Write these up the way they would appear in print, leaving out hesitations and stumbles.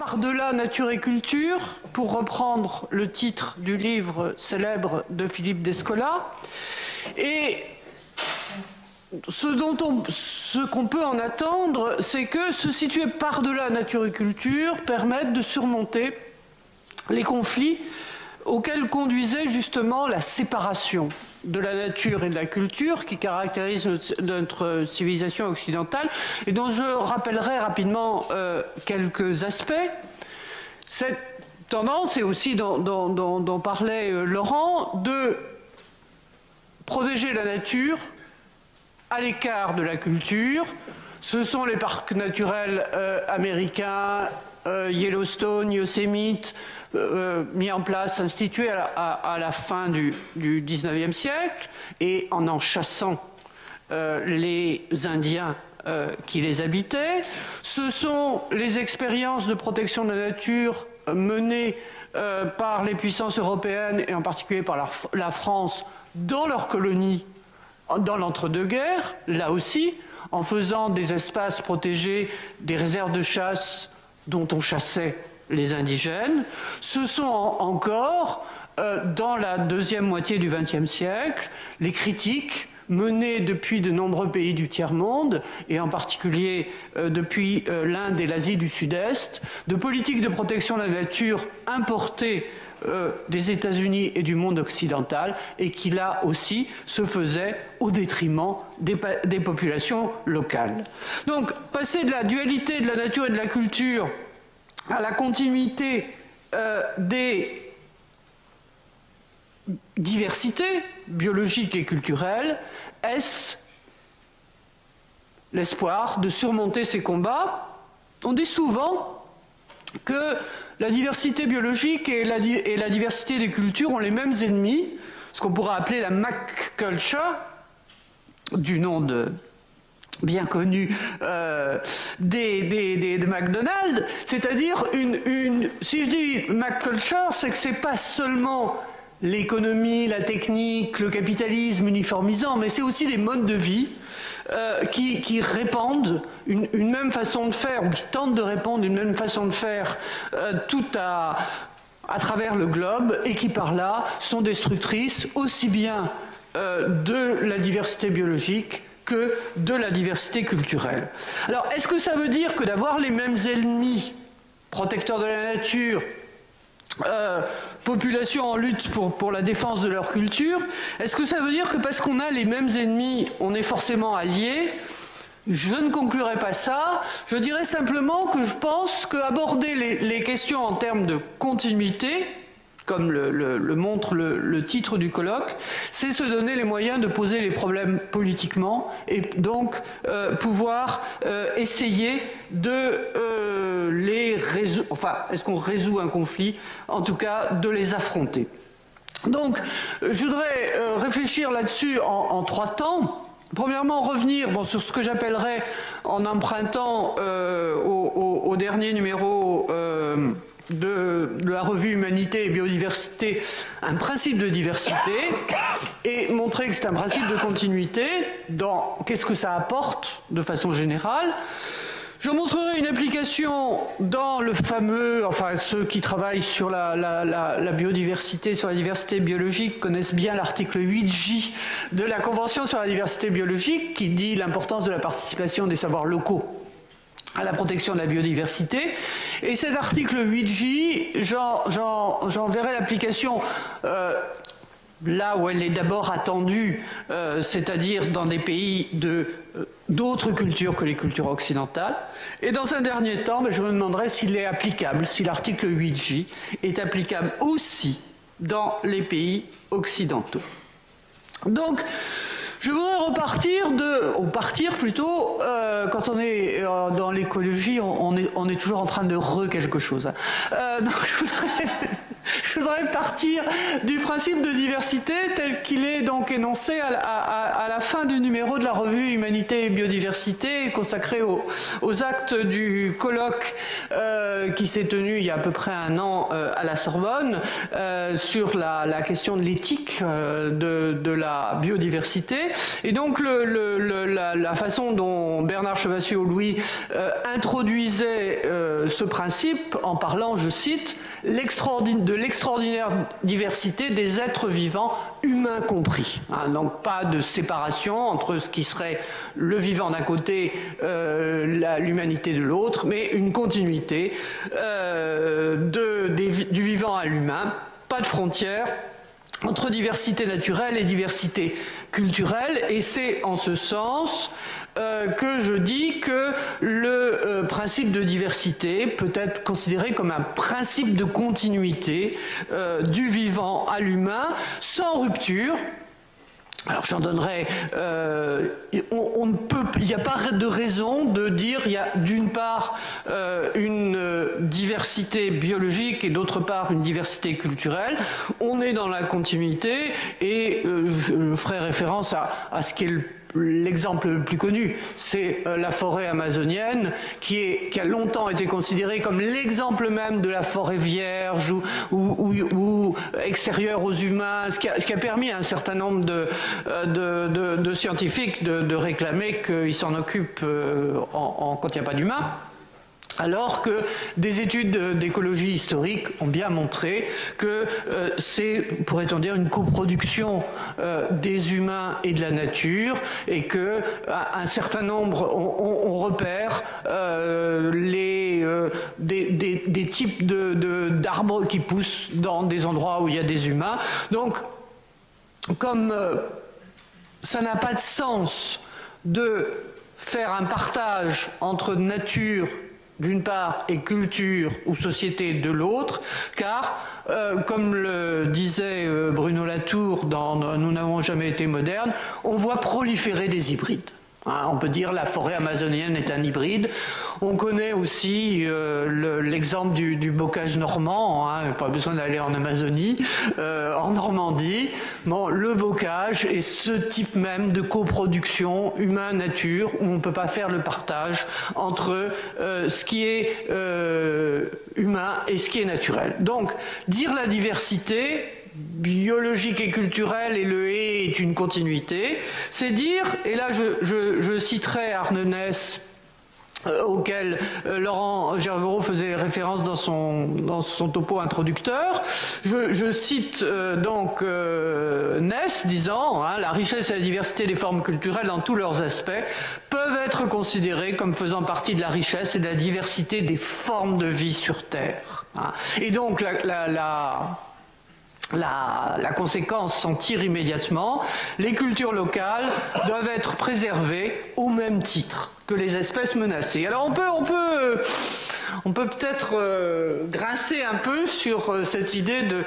Par-delà nature et culture, pour reprendre le titre du livre célèbre de Philippe Descola. Et ce qu'on peut en attendre, c'est que se situer par-delà nature et culture permette de surmonter les conflits auxquels conduisait justement la séparation de la nature et de la culture qui caractérise notre civilisation occidentale et dont je rappellerai rapidement quelques aspects. Cette tendance, et aussi dont parlait Laurent, de protéger la nature à l'écart de la culture. Ce sont les parcs naturels américains, Yellowstone, Yosemite, mis en place, institués à la fin du XIXe siècle, et en chassant les Indiens qui les habitaient. Ce sont les expériences de protection de la nature menées par les puissances européennes, et en particulier par la France, dans leurs colonies, dans l'entre-deux-guerres, là aussi, en faisant des espaces protégés, des réserves de chasse dont on chassait les indigènes. Ce sont encore, dans la deuxième moitié du XXe siècle, les critiques menées depuis de nombreux pays du tiers-monde, et en particulier depuis l'Inde et l'Asie du Sud-Est, de politiques de protection de la nature importées des États-Unis et du monde occidental, et qui là aussi se faisaient au détriment des populations locales. Donc, passer de la dualité de la nature et de la culture à la continuité des diversités biologiques et culturelles, est-ce l'espoir de surmonter ces combats? On dit souvent que la diversité biologique et la diversité des cultures ont les mêmes ennemis, ce qu'on pourrait appeler la McCulture, du nom bien connu de McDonald's, c'est-à-dire si je dis McCulture, c'est que c'est pas seulement l'économie, la technique, le capitalisme uniformisant, mais c'est aussi des modes de vie qui répandent une même façon de faire, ou qui tentent de répandre une même façon de faire tout à travers le globe, et qui par là sont destructrices aussi bien de la diversité biologique que de la diversité culturelle. Alors, est-ce que ça veut dire que d'avoir les mêmes ennemis, protecteurs de la nature, population en lutte pour la défense de leur culture, est-ce que ça veut dire que parce qu'on a les mêmes ennemis, on est forcément alliés? Je ne conclurai pas ça. Je dirais simplement que je pense qu'aborder les questions en termes de continuité, comme le montre le titre du colloque, c'est se donner les moyens de poser les problèmes politiquement, et donc pouvoir essayer de les résoudre. Enfin, est-ce qu'on résout un conflit? En tout cas, de les affronter. Donc, je voudrais réfléchir là-dessus en trois temps. Premièrement, revenir sur ce que j'appellerais, en empruntant au dernier numéro de la revue Humanité et Biodiversité, un principe de diversité, et montrer que c'est un principe de continuité dans qu'est-ce que ça apporte de façon générale. Je montrerai une application dans le fameux, enfin ceux qui travaillent sur la biodiversité, sur la diversité biologique, connaissent bien l'article 8J de la Convention sur la diversité biologique, qui dit l'importance de la participation des savoirs locaux à la protection de la biodiversité. Et cet article 8J, j'en verrai l'application là où elle est d'abord attendue, c'est-à-dire dans des pays d'autres cultures que les cultures occidentales. Et dans un dernier temps, je me demanderai s'il est applicable, si l'article 8J est applicable aussi dans les pays occidentaux. Donc, je voudrais partir plutôt, quand on est dans l'écologie, on est toujours en train de quelque chose. Donc je voudrais Je voudrais partir du principe de diversité tel qu'il est donc énoncé à la fin du numéro de la revue Humanité et Biodiversité consacré aux actes du colloque qui s'est tenu il y a à peu près un an à la Sorbonne sur la question de l'éthique de la biodiversité. Et donc la façon dont Bernard Chevassus-Louis introduisait ce principe en parlant, je cite, de l'extraordinaire diversité des êtres vivants, humains compris. Donc pas de séparation entre ce qui serait le vivant d'un côté, l'humanité de l'autre, mais une continuité du vivant à l'humain, pas de frontières entre diversité naturelle et diversité culturelle, et c'est en ce sens que je dis que le principe de diversité peut être considéré comme un principe de continuité du vivant à l'humain, sans rupture. Alors j'en donnerai, il n'y a pas de raison de dire il y a d'une part une diversité biologique et d'autre part une diversité culturelle. On est dans la continuité et je ferai référence à ce qui est l'exemple le plus connu, c'est la forêt amazonienne qui a longtemps été considérée comme l'exemple même de la forêt vierge ou extérieure aux humains, ce qui a permis à un certain nombre de scientifiques de réclamer qu'ils s'en occupent quand il n'y a pas d'humains. Alors que des études d'écologie historique ont bien montré que c'est, pourrait-on dire, une coproduction des humains et de la nature, et que un certain nombre, on repère des types d'arbres qui poussent dans des endroits où il y a des humains. Donc, comme ça n'a pas de sens de faire un partage entre nature d'une part et culture ou société de l'autre, car, comme le disait Bruno Latour dans « Nous n'avons jamais été modernes », on voit proliférer des hybrides. On peut dire la forêt amazonienne est un hybride. On connaît aussi l'exemple du bocage normand, pas besoin d'aller en Amazonie, en Normandie. Bon, le bocage est ce type même de coproduction humain-nature où on ne peut pas faire le partage entre ce qui est humain et ce qui est naturel. Donc, dire la diversité biologique et culturelle et le et est une continuité, c'est dire, et là je citerai Arne Naess, auquel Laurent Gerveraud faisait référence dans son topo introducteur. Je cite donc Naess disant la richesse et la diversité des formes culturelles dans tous leurs aspects peuvent être considérées comme faisant partie de la richesse et de la diversité des formes de vie sur Terre. Et donc la conséquence s'en tire immédiatement. Les cultures locales doivent être préservées au même titre que les espèces menacées. Alors on peut peut-être grincer un peu sur cette idée de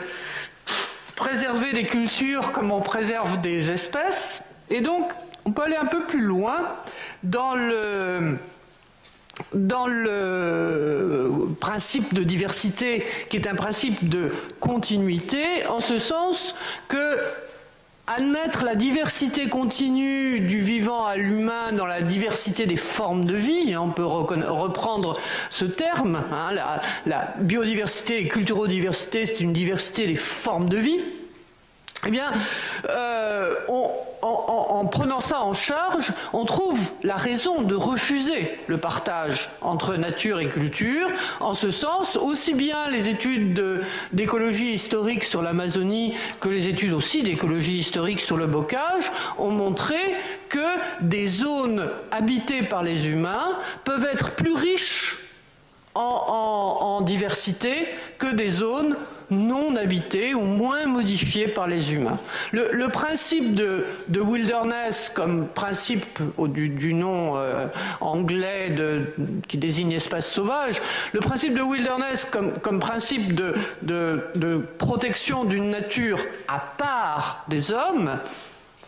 préserver des cultures comme on préserve des espèces, et donc on peut aller un peu plus loin dans le principe de diversité, qui est un principe de continuité, en ce sens que admettre la diversité continue du vivant à l'humain dans la diversité des formes de vie, on peut reprendre ce terme, la biodiversité et culturodiversité, c'est une diversité des formes de vie. Eh bien, en prenant ça en charge, on trouve la raison de refuser le partage entre nature et culture. En ce sens, aussi bien les études d'écologie historique sur l'Amazonie que les études aussi d'écologie historique sur le bocage ont montré que des zones habitées par les humains peuvent être plus riches en diversité que des zones non habitées ou moins modifiées par les humains. Le principe de wilderness comme principe du nom anglais qui désigne espace sauvage, le principe de wilderness comme principe de protection d'une nature à part des hommes.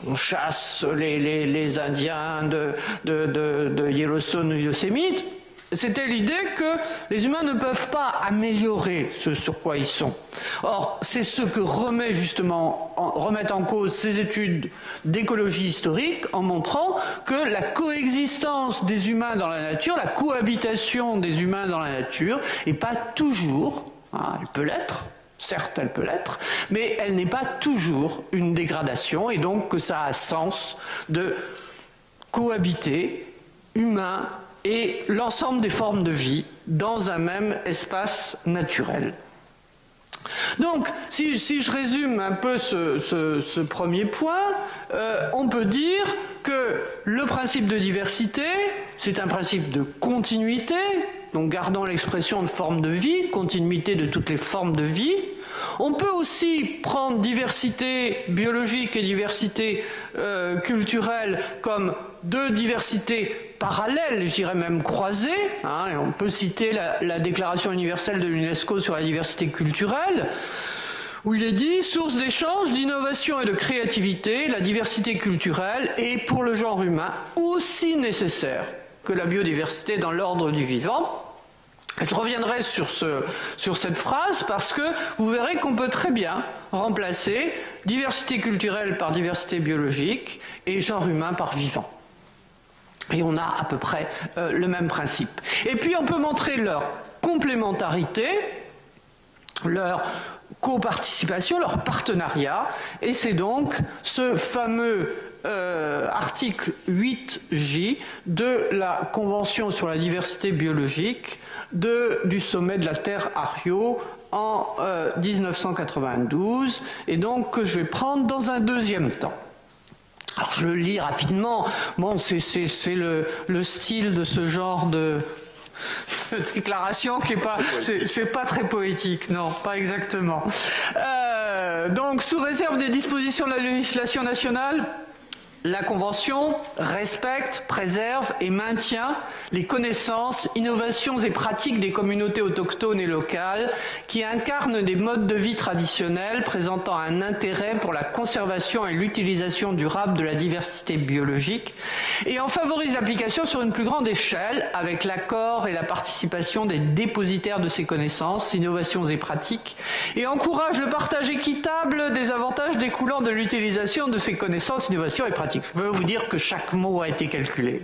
On chasse les Indiens de Yellowstone ou Yosemite. C'était l'idée que les humains ne peuvent pas améliorer ce sur quoi ils sont. Or, c'est ce que remettent en cause ces études d'écologie historique en montrant que la coexistence des humains dans la nature, la cohabitation des humains dans la nature, n'est pas toujours, elle peut l'être, certes elle peut l'être, mais elle n'est pas toujours une dégradation, et donc que ça a sens de cohabiter humains et l'ensemble des formes de vie dans un même espace naturel. Donc, si je résume un peu ce premier point, on peut dire que le principe de diversité, c'est un principe de continuité, donc gardant l'expression de forme de vie, continuité de toutes les formes de vie. On peut aussi prendre diversité biologique et diversité culturelle comme deux diversités parallèles, je dirais même croisées. Et on peut citer la Déclaration universelle de l'UNESCO sur la diversité culturelle, où il est dit « Source d'échange, d'innovation et de créativité, la diversité culturelle est pour le genre humain aussi nécessaire que la biodiversité dans l'ordre du vivant ». Je reviendrai sur cette phrase parce que vous verrez qu'on peut très bien remplacer diversité culturelle par diversité biologique et genre humain par vivant. Et on a à peu près le même principe. Et puis on peut montrer leur complémentarité, leur coparticipation, leur partenariat, et c'est donc ce fameux article 8J de la Convention sur la diversité biologique du sommet de la Terre à Rio en 1992, et donc que je vais prendre dans un deuxième temps. Alors je le lis rapidement, bon c'est le style de ce genre de déclaration qui est pas, c'est pas très poétique, non, pas exactement. Donc sous réserve des dispositions de la législation nationale, la Convention respecte, préserve et maintient les connaissances, innovations et pratiques des communautés autochtones et locales qui incarnent des modes de vie traditionnels présentant un intérêt pour la conservation et l'utilisation durable de la diversité biologique et en favorise l'application sur une plus grande échelle avec l'accord et la participation des dépositaires de ces connaissances, innovations et pratiques et encourage le partage équitable des avantages découlant de l'utilisation de ces connaissances, innovations et pratiques. Je peux vous dire que chaque mot a été calculé.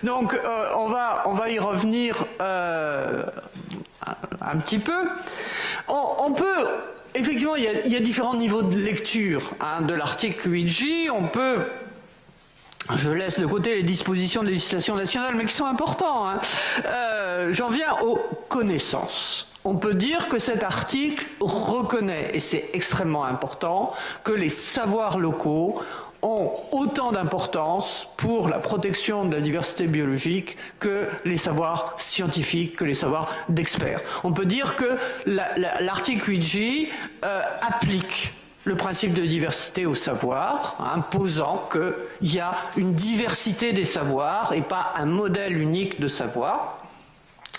Donc, on va y revenir un petit peu. On peut, effectivement, il y a différents niveaux de lecture de l'article 8J. On peut, je laisse de côté les dispositions de législation nationale, mais qui sont importants. J'en viens aux connaissances. On peut dire que cet article reconnaît, et c'est extrêmement important, que les savoirs locaux ont autant d'importance pour la protection de la diversité biologique que les savoirs scientifiques, que les savoirs d'experts. On peut dire que l'article 8J applique le principe de diversité au savoir, posant qu'il y a une diversité des savoirs et pas un modèle unique de savoir.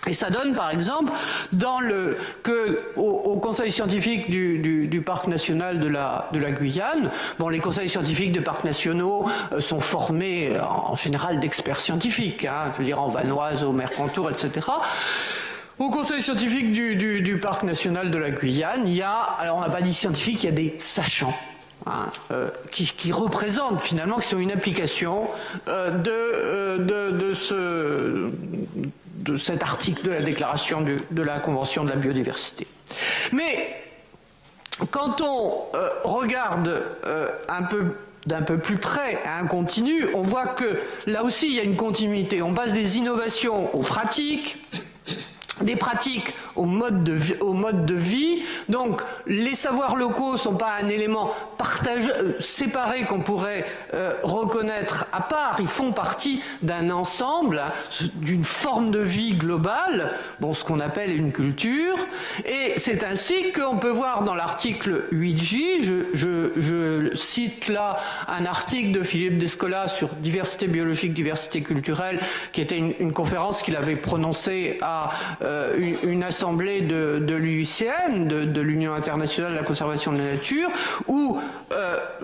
Et ça donne, par exemple, au conseil scientifique du parc national de la Guyane, bon, les conseils scientifiques de parcs nationaux sont formés en général d'experts scientifiques, je veux dire en Vanoise, au Mercantour, etc. Au conseil scientifique du parc national de la Guyane, il y a, alors on n'a pas dit scientifique, il y a des sachants. Qui représentent finalement, qui sont une application de cet article de la déclaration de la Convention de la biodiversité. Mais quand on regarde d'un peu plus près, continu, on voit que là aussi il y a une continuité. On passe des innovations aux pratiques, des pratiques au mode de vie. Donc les savoirs locaux ne sont pas un élément séparé qu'on pourrait reconnaître à part. Ils font partie d'un ensemble, d'une forme de vie globale, bon, ce qu'on appelle une culture. Et c'est ainsi qu'on peut voir dans l'article 8J, je cite là un article de Philippe Descola sur diversité biologique, diversité culturelle, qui était une conférence qu'il avait prononcée à une assemblée assemblée de l'UICN, de l'Union internationale de la conservation de la nature, où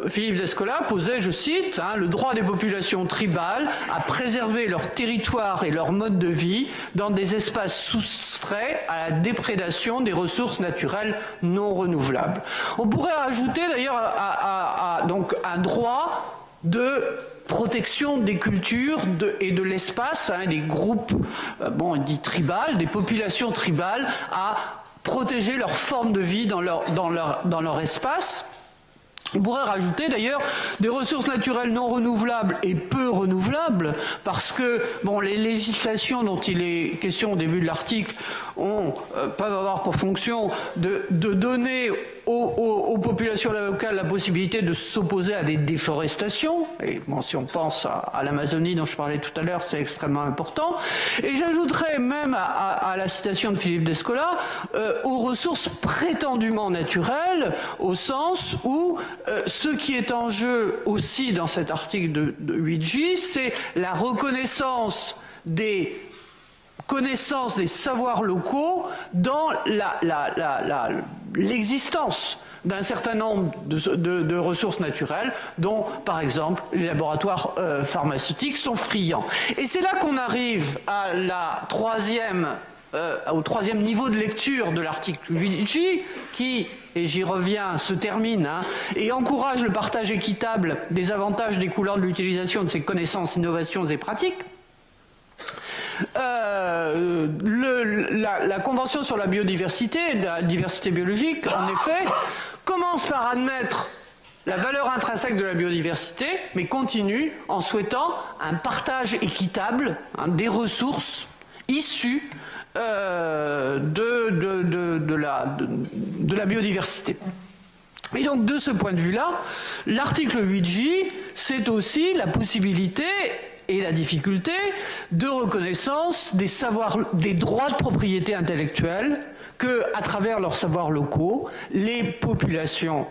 Philippe Descola posait, je cite, le droit des populations tribales à préserver leur territoire et leur mode de vie dans des espaces soustraits à la déprédation des ressources naturelles non renouvelables. On pourrait rajouter d'ailleurs donc un droit de protection des cultures et de l'espace, des groupes dits tribales, des populations tribales, à protéger leur forme de vie dans leur espace. On pourrait rajouter d'ailleurs des ressources naturelles non renouvelables et peu renouvelables, parce que les législations dont il est question au début de l'article peuvent avoir pour fonction de donner aux populations locales la possibilité de s'opposer à des déforestations. Et si on pense à l'Amazonie dont je parlais tout à l'heure, c'est extrêmement important. Et j'ajouterais même à la citation de Philippe Descola aux ressources prétendument naturelles, au sens où ce qui est en jeu aussi dans cet article de 8J, c'est la reconnaissance des connaissance des savoirs locaux dans l'existence d'un certain nombre de ressources naturelles dont, par exemple, les laboratoires pharmaceutiques sont friands. Et c'est là qu'on arrive à au troisième niveau de lecture de l'article 8J qui, et j'y reviens, se termine et encourage le partage équitable des avantages découlant de l'utilisation de ces connaissances, innovations et pratiques. La Convention sur la biodiversité, la diversité biologique, en effet, commence par admettre la valeur intrinsèque de la biodiversité, mais continue en souhaitant un partage équitable des ressources issues de la biodiversité. Et donc, de ce point de vue-là, l'article 8J, c'est aussi la possibilité et la difficulté de reconnaissance des droits de propriété intellectuelle que, à travers leurs savoirs locaux, les populations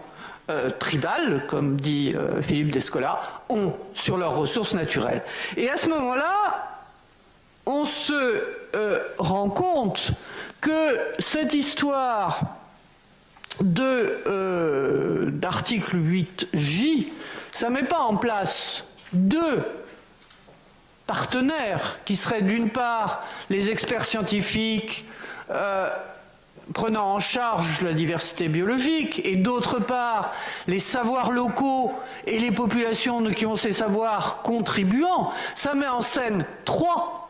tribales, comme dit Philippe Descola, ont sur leurs ressources naturelles. Et à ce moment-là, on se rend compte que cette histoire d'article 8J, ça ne met pas en place deux partenaires qui seraient d'une part les experts scientifiques prenant en charge la diversité biologique et d'autre part les savoirs locaux et les populations qui ont ces savoirs contribuant. Ça met en scène trois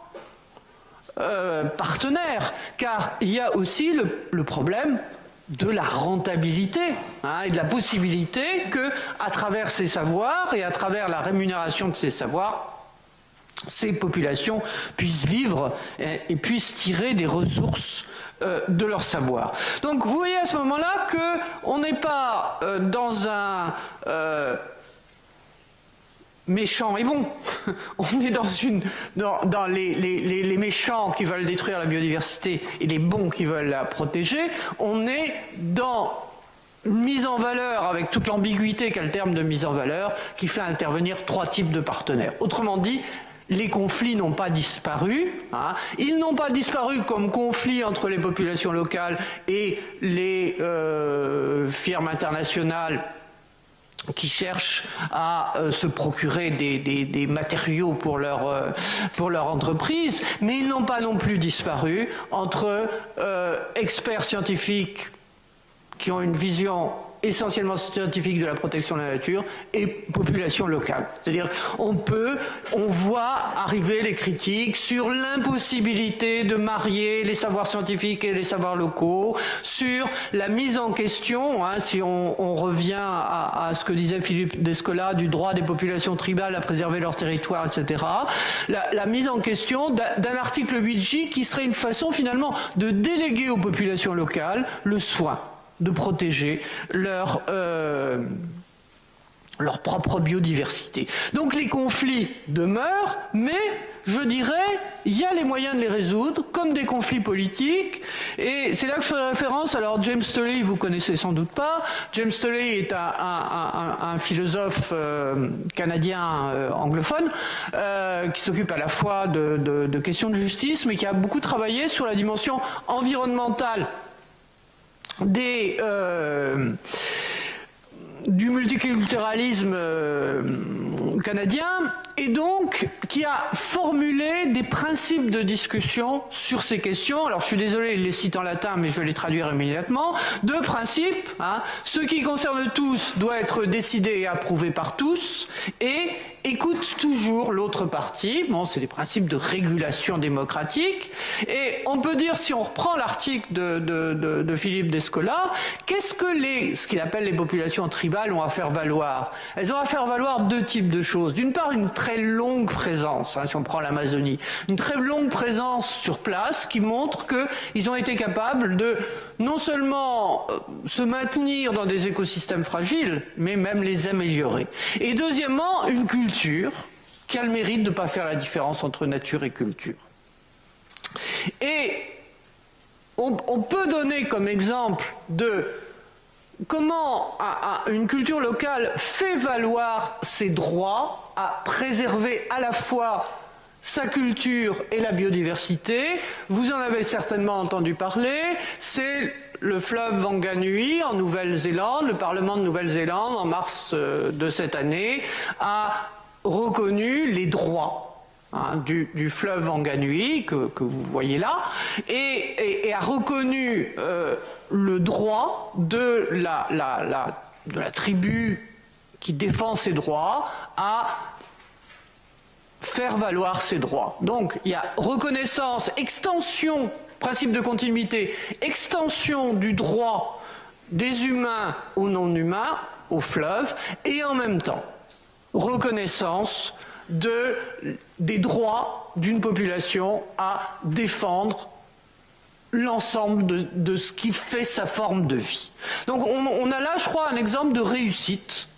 partenaires, car il y a aussi le problème de la rentabilité et de la possibilité que, à travers ces savoirs et à travers la rémunération de ces savoirs, ces populations puissent vivre et puissent tirer des ressources de leur savoir. Donc vous voyez à ce moment-là qu'on n'est pas dans un méchant et bon. On est dans les méchants qui veulent détruire la biodiversité et les bons qui veulent la protéger. On est dans une mise en valeur, avec toute l'ambiguïté qu'a le terme de mise en valeur, qui fait intervenir trois types de partenaires. Autrement dit, les conflits n'ont pas disparu. Ils n'ont pas disparu comme conflits entre les populations locales et les firmes internationales qui cherchent à se procurer des matériaux pour leur entreprise, mais ils n'ont pas non plus disparu entre experts scientifiques qui ont une vision essentiellement scientifique de la protection de la nature et population locale. C'est-à-dire, on voit arriver les critiques sur l'impossibilité de marier les savoirs scientifiques et les savoirs locaux, sur la mise en question, si on revient à ce que disait Philippe Descola, du droit des populations tribales à préserver leur territoire, etc., la mise en question d'un article 8J qui serait une façon finalement de déléguer aux populations locales le soin de protéger leur propre biodiversité. Donc les conflits demeurent, mais je dirais, il y a les moyens de les résoudre, comme des conflits politiques, et c'est là que je fais référence. Alors James Tolley, vous connaissez sans doute pas. James Tolley est un philosophe canadien anglophone qui s'occupe à la fois de questions de justice, mais qui a beaucoup travaillé sur la dimension environnementale du multiculturalisme canadien, et donc qui a formulé des principes de discussion sur ces questions. Alors je suis désolé, il les cite en latin, mais je vais les traduire immédiatement. Deux principes, hein. Ce qui concerne tous doit être décidé et approuvé par tous, et écoute toujours l'autre partie. Bon, c'est des principes de régulation démocratique. Et on peut dire, si on reprend l'article de Philippe Descola, qu'est-ce que ce qu'il appelle les populations tribales ont à faire valoir? Elles ont à faire valoir deux types de choses. D'une part, une très longue présence, hein, si on prend l'Amazonie, une très longue présence sur place qui montre qu'ils ont été capables de non seulement se maintenir dans des écosystèmes fragiles, mais même les améliorer. Et deuxièmement, une culture qui a le mérite de ne pas faire la différence entre nature et culture. Et on peut donner comme exemple de comment une culture locale fait valoir ses droits à préserver à la fois sa culture et la biodiversité. Vous en avez certainement entendu parler, c'est le fleuve Wanganui en Nouvelle-Zélande. Le Parlement de Nouvelle-Zélande, en mars de cette année, a reconnu les droits du fleuve Wanganui, que vous voyez là, et a reconnu le droit de la tribu qui défend ses droits à faire valoir ses droits. Donc il y a reconnaissance, extension, principe de continuité, extension du droit des humains aux non-humains, au fleuve, et en même temps reconnaissance des droits d'une population à défendre l'ensemble de ce qui fait sa forme de vie. Donc on a là, je crois, un exemple de réussite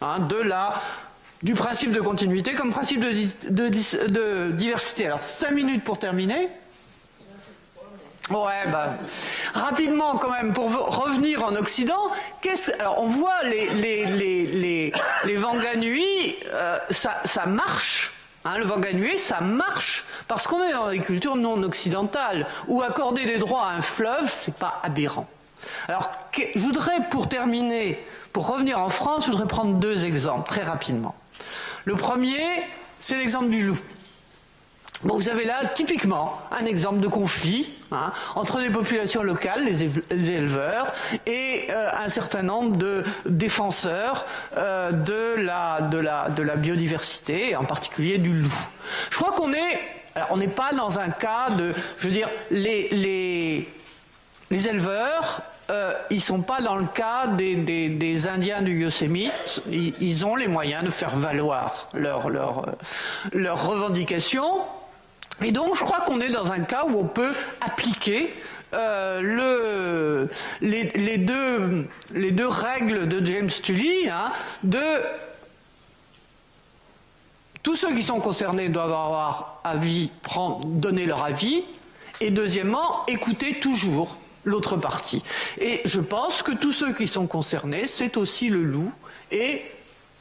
du principe de continuité comme principe de diversité. Alors 5 minutes pour terminer. Ouais, rapidement quand même, pour revenir en Occident, alors on voit les Wanganui, ça marche. Hein, le Wanganui, ça marche parce qu'on est dans des cultures non occidentales où accorder des droits à un fleuve, c'est pas aberrant. Alors, je voudrais, pour terminer, pour revenir en France, je voudrais prendre deux exemples très rapidement. Le premier, c'est l'exemple du loup. Bon, vous avez là, typiquement, un exemple de conflit entre des populations locales, les éleveurs, et un certain nombre de défenseurs de la biodiversité, et en particulier du loup. Je crois alors on n'est pas dans un cas de, je veux dire, les éleveurs, ils sont pas dans le cas des Indiens du Yosemite. Ils ont les moyens de faire valoir leurs revendications. Et donc, je crois qu'on est dans un cas où on peut appliquer les deux règles de James Tully, tous ceux qui sont concernés doivent avoir donner leur avis, et deuxièmement, écouter toujours l'autre partie. Et je pense que tous ceux qui sont concernés, c'est aussi le loup, et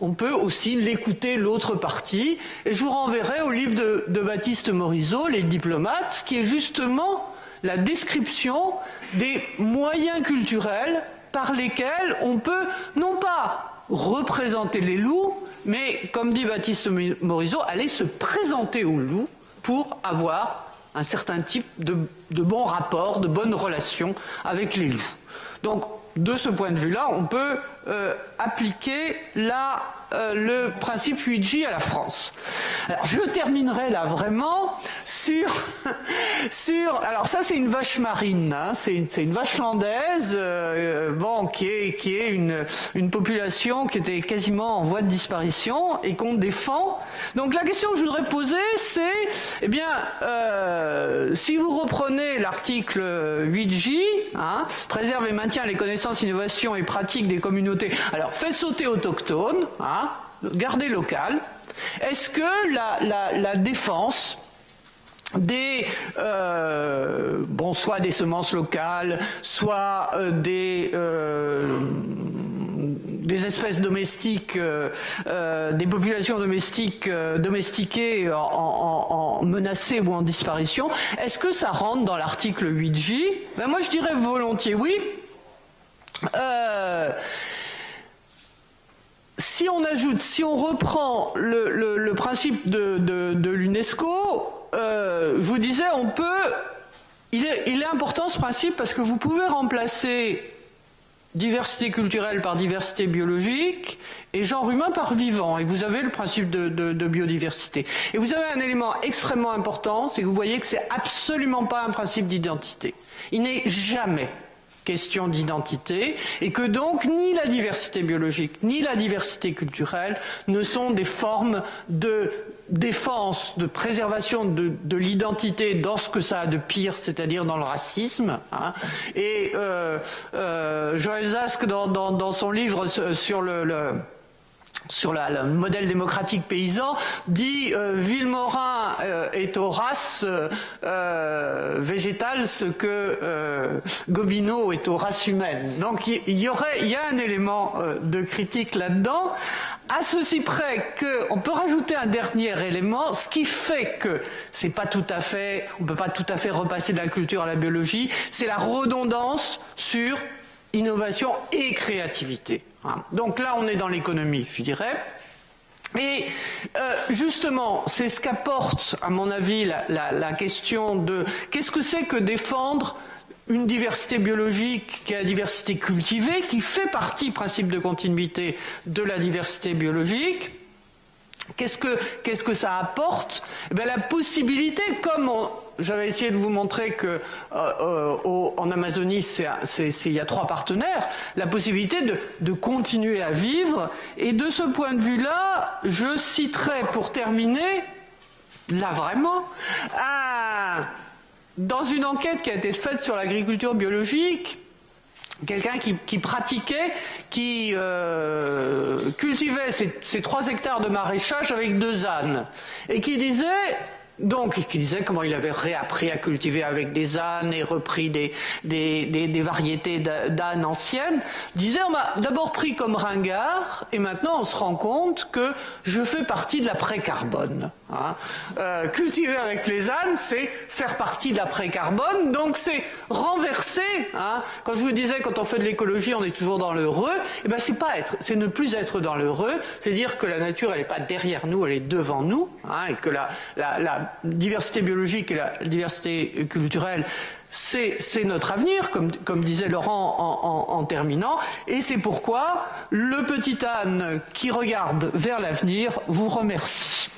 on peut aussi l'écouter l'autre partie. Et je vous renverrai au livre de Baptiste Morisot, Les diplomates, qui est justement la description des moyens culturels par lesquels on peut non pas représenter les loups, mais, comme dit Baptiste Morisot, aller se présenter aux loups pour avoir un certain type de bons rapports, de bonnes relations avec les loups. Donc, de ce point de vue-là, on peut appliquer le principe Luigi à la France. Alors, je terminerai là vraiment sur alors ça c'est une vache marine, c'est une vache landaise, qui est une population qui était quasiment en voie de disparition et qu'on défend. Donc la question que je voudrais poser, c'est, si vous reprenez l'article 8J, préserve et maintient les connaissances, innovations et pratiques des communautés. Alors faites sauter autochtones, gardez local. Est-ce que la défense soit des semences locales, soit des espèces domestiques, des populations domestiques domestiquées en menacées ou en disparition. Est-ce que ça rentre dans l'article 8J? Ben moi je dirais volontiers oui. Si on reprend le principe de l'UNESCO, je vous disais, il est important ce principe parce que vous pouvez remplacer diversité culturelle par diversité biologique et genre humain par vivant. Et vous avez le principe de biodiversité. Et vous avez un élément extrêmement important, c'est que vous voyez que c'est absolument pas un principe d'identité. Il n'est jamais question d'identité, et que donc ni la diversité biologique ni la diversité culturelle ne sont des formes de défense, de préservation de l'identité dans ce que ça a de pire, c'est-à-dire dans le racisme. Hein. Et Joël Zask, dans son livre sur le modèle démocratique paysan, dit Vilmorin est aux races végétales ce que Gobineau est aux races humaines. Donc il y a un élément de critique là-dedans, à ceci près qu'on peut rajouter un dernier élément, ce qui fait que c'est pas tout à fait, on peut pas tout à fait repasser de la culture à la biologie, c'est la redondance sur innovation et créativité. Donc là, on est dans l'économie, je dirais. Et justement, c'est ce qu'apporte, à mon avis, la question de qu'est-ce que c'est que défendre une diversité biologique qui est la diversité cultivée, qui fait partie, principe de continuité, de la diversité biologique. Qu'est-ce que ça apporte? Eh bien, la possibilité, comme j'avais essayé de vous montrer que en Amazonie, il y a 3 partenaires, la possibilité de continuer à vivre. Et de ce point de vue-là, je citerai pour terminer, là vraiment, dans une enquête qui a été faite sur l'agriculture biologique, quelqu'un qui pratiquait, qui cultivait ces 3 hectares de maraîchage avec 2 ânes, et qui disait comment il avait réappris à cultiver avec des ânes et repris des variétés d'ânes anciennes, disait on m'a d'abord pris comme ringard et maintenant on se rend compte que je fais partie de l'après-carbone. Hein. Cultiver avec les ânes, c'est faire partie de l'après-carbone, donc c'est renverser. Hein. Quand je vous disais, quand on fait de l'écologie, on est toujours dans l'heureux, et ben c'est ne plus être dans l'heureux, c'est dire que la nature elle n'est pas derrière nous, elle est devant nous, hein, et que la diversité biologique et la diversité culturelle, c'est notre avenir, comme disait Laurent en terminant, et c'est pourquoi le petit âne qui regarde vers l'avenir vous remercie.